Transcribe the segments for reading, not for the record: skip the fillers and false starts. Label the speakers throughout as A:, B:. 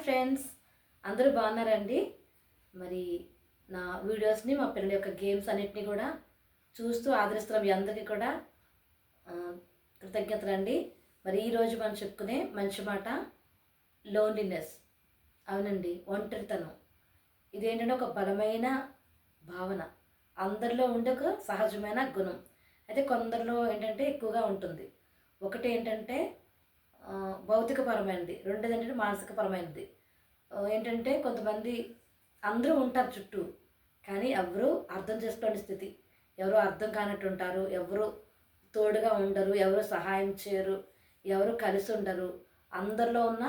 A: Friends, అందరూ బాగున్నారండి. మరి నా వీడియోస్ని మా పిల్లల యొక్క గేమ్స్ అన్నిటినీ కూడా చూస్తూ ఆదరిస్తున్న మీ అందరికీ కూడా కృతజ్ఞతలండి. మరి ఈరోజు మనం చెప్పుకునే మంచి మాట లోన్లీనెస్. అవునండి, ఒంటరితనం. ఇదేంటంటే ఒక బలమైన భావన, అందరిలో ఉండే ఒక సహజమైన గుణం. అయితే కొందరిలో ఏంటంటే ఎక్కువగా ఉంటుంది. ఒకటి ఏంటంటే భౌతికపరమైనది, రెండోది ఏంటంటే మానసికపరమైనది. ఏంటంటే కొంతమంది అందరూ ఉంటారు చుట్టూ, కానీ ఎవరు అర్థం చేసుకోని స్థితి, ఎవరు అర్థం కానట్టు ఉంటారు, ఎవరు తోడుగా ఉండరు, ఎవరు సహాయం చేయరు, ఎవరు కలిసి ఉండరు. అందరిలో ఉన్న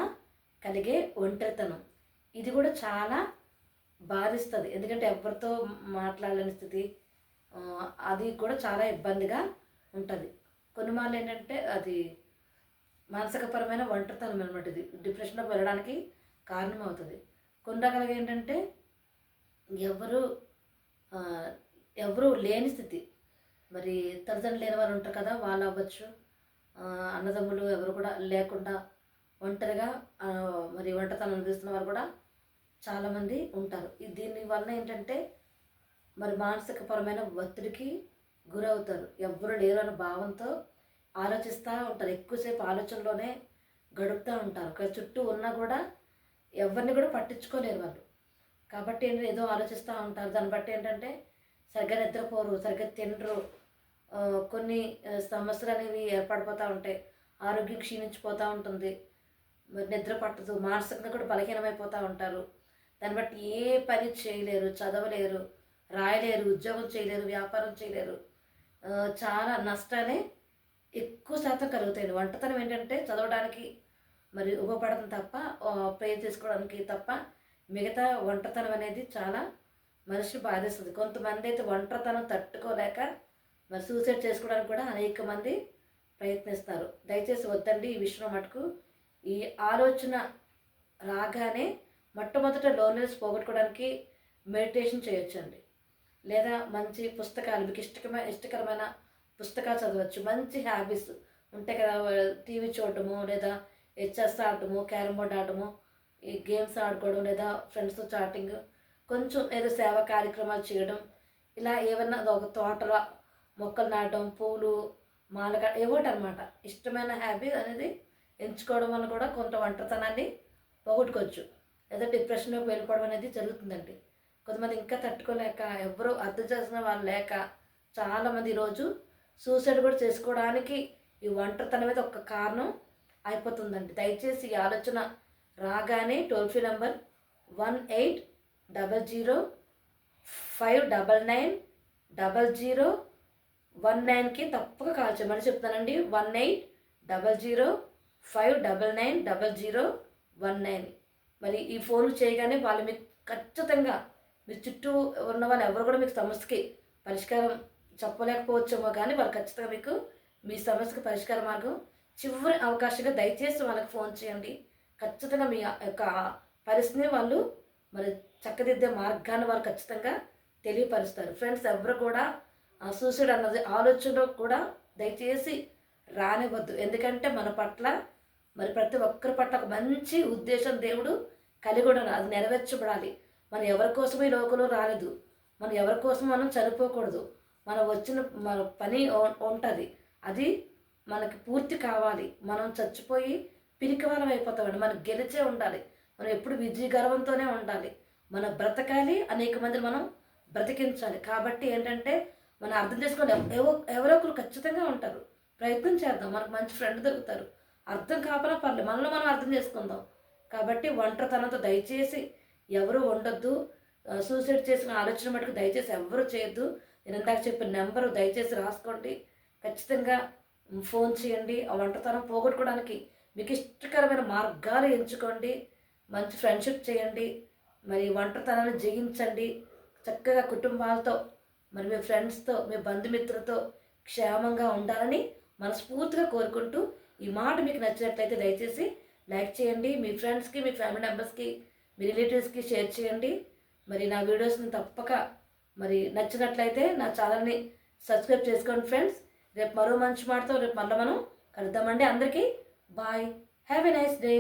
A: కలిగే ఒంటరితనం ఇది కూడా చాలా బాధిస్తుంది. ఎందుకంటే ఎవరితో మాట్లాడలేని స్థితి, అది కూడా చాలా ఇబ్బందిగా ఉంటుంది. కొన్ని మార్లు ఏంటంటే అది మానసికపరమైన ఒంటరితనం అనమాట. ఇది డిప్రెషన్లోకి వెళ్ళడానికి కారణం అవుతుంది. కొన్ని రకాలుగా ఏంటంటే ఎవరు ఎవరు లేని స్థితి. మరి తల్లిదండ్రులు లేని వారు ఉంటారు కదా, వాళ్ళు అవ్వచ్చు, అన్నదమ్ములు ఎవరు కూడా లేకుండా ఒంటరిగా మరి ఒంటరితనం అనుభవిస్తున్న వారు కూడా చాలామంది ఉంటారు. దీని వలన ఏంటంటే మరి మానసికపరమైన ఒత్తిడికి గురవుతారు. ఎవ్వరు లేరు అనే భావంతో ఆలోచిస్తూ ఉంటారు. ఎక్కువసేపు ఆలోచనలోనే గడుపుతూ ఉంటారు. చుట్టూ ఉన్నా కూడా ఎవరిని కూడా పట్టించుకోలేరు వాళ్ళు. కాబట్టి ఏంటంటే ఏదో ఆలోచిస్తూ ఉంటారు. దాన్ని బట్టి ఏంటంటే సరిగ్గా నిద్రపోరు, సరిగ్గా తినరు, కొన్ని సమస్యలు అనేవి ఏర్పడిపోతూ ఉంటాయి. ఆరోగ్యం క్షీణించిపోతూ ఉంటుంది, మరి నిద్ర పట్టదు, మానసికంగా కూడా బలహీనమైపోతూ ఉంటారు. దాన్ని బట్టి ఏ పని చేయలేరు, చదవలేరు, రాయలేరు, ఉద్యోగం చేయలేరు, వ్యాపారం చేయలేరు. చాలా నష్టాలే ఎక్కువ శాతం కలుగుతాయి. ఒంటరితనం ఏంటంటే చదవడానికి మరి ఉపయోగపడుతుంది తప్ప, ప్రేర్ చేసుకోవడానికి తప్ప, మిగతా ఒంటరితనం అనేది చాలా మనిషి బాధిస్తుంది. కొంతమంది అయితే ఒంటరితనం తట్టుకోలేక మరి సూసైడ్ చేసుకోవడానికి కూడా అనేక మంది ప్రయత్నిస్తారు. దయచేసి వద్దండి ఈ విషయంలో మటుకు. ఈ ఆలోచన రాగానే మొట్టమొదట లోన్లీనెస్ పోగొట్టుకోవడానికి మెడిటేషన్ చేయొచ్చండి. లేదా మంచి పుస్తకాలు, మీకు ఇష్టకరమైన పుస్తకాలు చదవచ్చు. మంచి హ్యాబిట్స్ ఉంటాయి కదా, టీవీ చూడటము, లేదా చెస్ ఆడటము, క్యారమ్ బోర్డ్ ఆడటము, ఈ గేమ్స్ ఆడుకోవడం, లేదా ఫ్రెండ్స్తో చాటింగ్, కొంచెం ఏదో సేవా కార్యక్రమాలు చేయడం, ఇలా ఏమన్నా ఒక తోటలో మొక్కలు నాటడం, పూలు మాలగా ఏవోటి అనమాట. ఇష్టమైన హ్యాబిట్ అనేది ఎంచుకోవడం వల్ల కూడా కొంత ఒంటరితనాన్ని పోగొట్టుకోవచ్చు. లేదా డిప్రెషన్లోకి వెళ్ళిపోవడం అనేది జరుగుతుందండి. కొంతమంది ఇంకా తట్టుకోలేక, ఎవరు అర్థం చేసిన వాళ్ళు లేక చాలామంది ఈరోజు సూసైడ్ కూడా చేసుకోవడానికి ఈ ఒంటరితనం మీద ఒక కారణం అయిపోతుందండి. దయచేసి ఈ ఆలోచన రాగానే టోల్ ఫ్రీ నెంబర్ 1800599019కి తప్పక కాల్ చేయమని చెప్తానండి. 1800599019. మరి ఈ ఫోన్ చేయగానే వాళ్ళు మీకు ఖచ్చితంగా, మీ చుట్టూ ఉన్న వాళ్ళు ఎవరు కూడా మీకు సమస్యకి పరిష్కారం చెప్పలేకపోవచ్చేమో, కానీ వాళ్ళు ఖచ్చితంగా మీకు మీ సమస్యకి పరిష్కార మార్గం చివరి అవకాశంగా దయచేసి వాళ్ళకి ఫోన్ చేయండి. ఖచ్చితంగా మీ యొక్క పరిస్థితిని వాళ్ళు మరి చక్కదిద్దే మార్గాన్ని వాళ్ళు ఖచ్చితంగా తెలియపరుస్తారు. ఫ్రెండ్స్, ఎవరు కూడా సూసైడ్ అన్నది ఆలోచనలో కూడా దయచేసి రానివ్వద్దు. ఎందుకంటే మన పట్ల మరి ప్రతి ఒక్కరి పట్ల ఒక మంచి ఉద్దేశం దేవుడు కలిగి ఉండాలి, అది నెరవేర్చబడాలి. మనం ఎవరి కోసం ఈ లోకంలో రాలేదు, మనం ఎవరి కోసం మనం చనిపోకూడదు. మనం వచ్చిన మన పని ఉంటుంది, అది మనకి పూర్తి కావాలి. మనం చచ్చిపోయి పిరికివారం అయిపోతామండి. మనం గెలిచే ఉండాలి, మనం ఎప్పుడు విజయ గర్వంతోనే ఉండాలి. మనం బ్రతకాలి, అనేక మందిని మనం బ్రతికించాలి. కాబట్టి ఏంటంటే మనం అర్థం చేసుకొని ఎవరో ఒకరు ఖచ్చితంగా ఉంటారు. ప్రయత్నం చేద్దాం, మనకు మంచి ఫ్రెండ్ దొరుకుతారు. అర్థం కాకపోయినా పర్లేదు, మనలో మనం అర్థం చేసుకుందాం. కాబట్టి ఒంటరితనంతో దయచేసి ఎవరు ఉండొద్దు. సూసైడ్ చేసిన ఆలోచన మటుకు దయచేసి ఎవరు చేయొద్దు. నేను ఇందాక చెప్పిన నెంబరు దయచేసి రాసుకోండి. ఖచ్చితంగా ఫోన్ చేయండి. ఆ ఒంటరితనం పోగొట్టుకోవడానికి మీకు ఇష్టకరమైన మార్గాలు ఎంచుకోండి. మంచి ఫ్రెండ్షిప్ చేయండి. మరి ఒంటరితనాన్ని జయించండి. చక్కగా కుటుంబాలతో, మరి మీ ఫ్రెండ్స్తో, మీ బంధుమిత్రులతో క్షేమంగా ఉండాలని మనస్ఫూర్తిగా కోరుకుంటూ, ఈ మాట మీకు నచ్చినట్లయితే దయచేసి లైక్ చేయండి. మీ ఫ్రెండ్స్కి, మీ ఫ్యామిలీ మెంబర్స్కి, మీ రిలేటివ్స్కి షేర్ చేయండి. మరి నా వీడియోస్ని తప్పక మరి నచ్చినట్లయితే నా ఛానల్ని సబ్స్క్రైబ్ చేసుకోండి ఫ్రెండ్స్. రేపు మరో మంచి మాటతో రేపు మళ్ళీ మనం కలుద్దామండి. అందరికీ bye. Have a nice day.